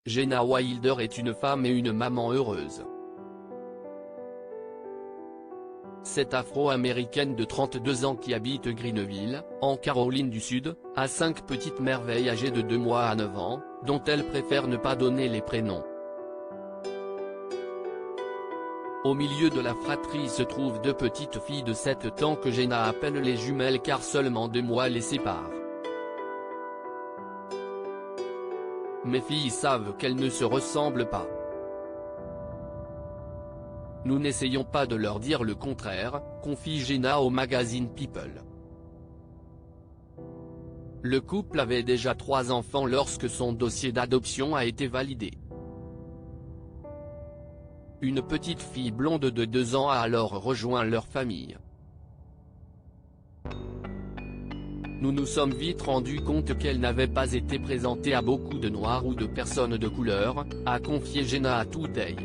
Jenna Wilder est une femme et une maman heureuse. Cette Afro-américaine de 32 ans qui habite Greenville, en Caroline du Sud, a 5 petites merveilles âgées de 2 mois à 9 ans, dont elle préfère ne pas donner les prénoms. Au milieu de la fratrie se trouvent 2 petites filles de 7 ans que Jenna appelle les jumelles car seulement 2 mois les séparent. Mes filles savent qu'elles ne se ressemblent pas. Nous n'essayons pas de leur dire le contraire, confie Jenna au magazine People. Le couple avait déjà 3 enfants lorsque son dossier d'adoption a été validé. Une petite fille blonde de 2 ans a alors rejoint leur famille. Nous nous sommes vite rendus compte qu'elle n'avait pas été présentée à beaucoup de noirs ou de personnes de couleur, a confié Jenna à Today.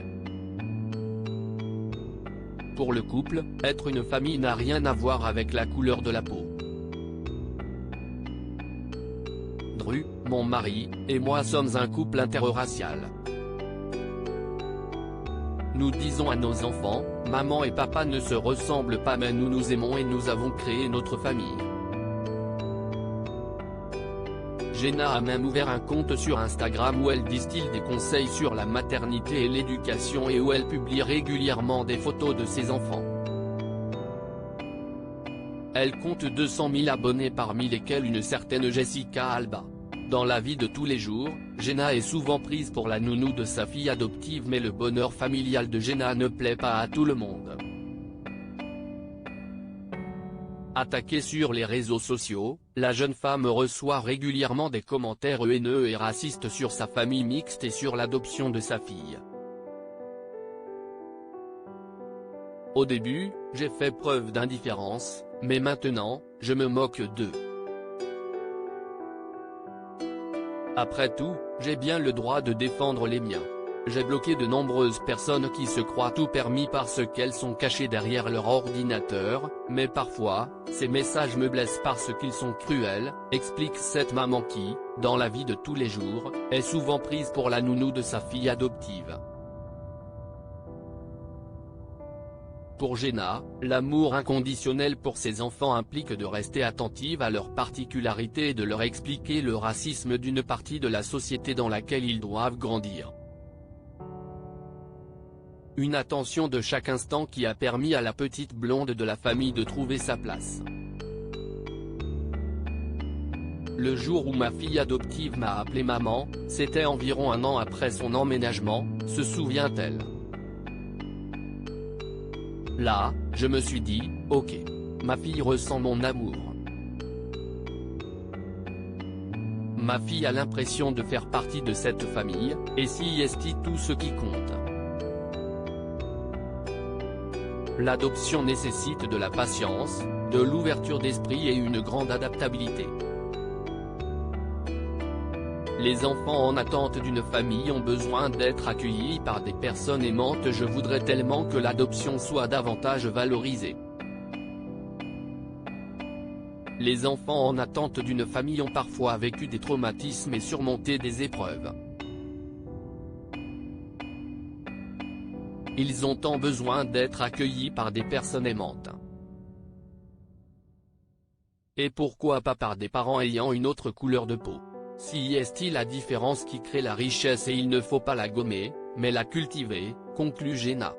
Pour le couple, être une famille n'a rien à voir avec la couleur de la peau. Drew, mon mari, et moi sommes un couple interracial. Nous disons à nos enfants, maman et papa ne se ressemblent pas mais nous nous aimons et nous avons créé notre famille. Jenna a même ouvert un compte sur Instagram où elle distille des conseils sur la maternité et l'éducation et où elle publie régulièrement des photos de ses enfants. Elle compte 200 000 abonnés parmi lesquels une certaine Jessica Alba. Dans la vie de tous les jours, Jenna est souvent prise pour la nounou de sa fille adoptive mais le bonheur familial de Jenna ne plaît pas à tout le monde. Attaquée sur les réseaux sociaux, la jeune femme reçoit régulièrement des commentaires haineux et racistes sur sa famille mixte et sur l'adoption de sa fille. Au début, j'ai fait preuve d'indifférence, mais maintenant, je me moque d'eux. Après tout, j'ai bien le droit de défendre les miens. J'ai bloqué de nombreuses personnes qui se croient tout permis parce qu'elles sont cachées derrière leur ordinateur, mais parfois, ces messages me blessent parce qu'ils sont cruels, explique cette maman qui, dans la vie de tous les jours, est souvent prise pour la nounou de sa fille adoptive. Pour Jenna, l'amour inconditionnel pour ses enfants implique de rester attentive à leurs particularités et de leur expliquer le racisme d'une partie de la société dans laquelle ils doivent grandir. Une attention de chaque instant qui a permis à la petite blonde de la famille de trouver sa place. Le jour où ma fille adoptive m'a appelé maman, c'était environ 1 an après son emménagement, se souvient-elle. Là, je me suis dit, ok. Ma fille ressent mon amour. Ma fille a l'impression de faire partie de cette famille, et si est tout ce qui compte. L'adoption nécessite de la patience, de l'ouverture d'esprit et une grande adaptabilité. Les enfants en attente d'une famille ont besoin d'être accueillis par des personnes aimantes. Je voudrais tellement que l'adoption soit davantage valorisée. Les enfants en attente d'une famille ont parfois vécu des traumatismes et surmonté des épreuves. Ils ont tant besoin d'être accueillis par des personnes aimantes. Et pourquoi pas par des parents ayant une autre couleur de peau? Si est la différence qui crée la richesse et il ne faut pas la gommer, mais la cultiver, conclut Jenna.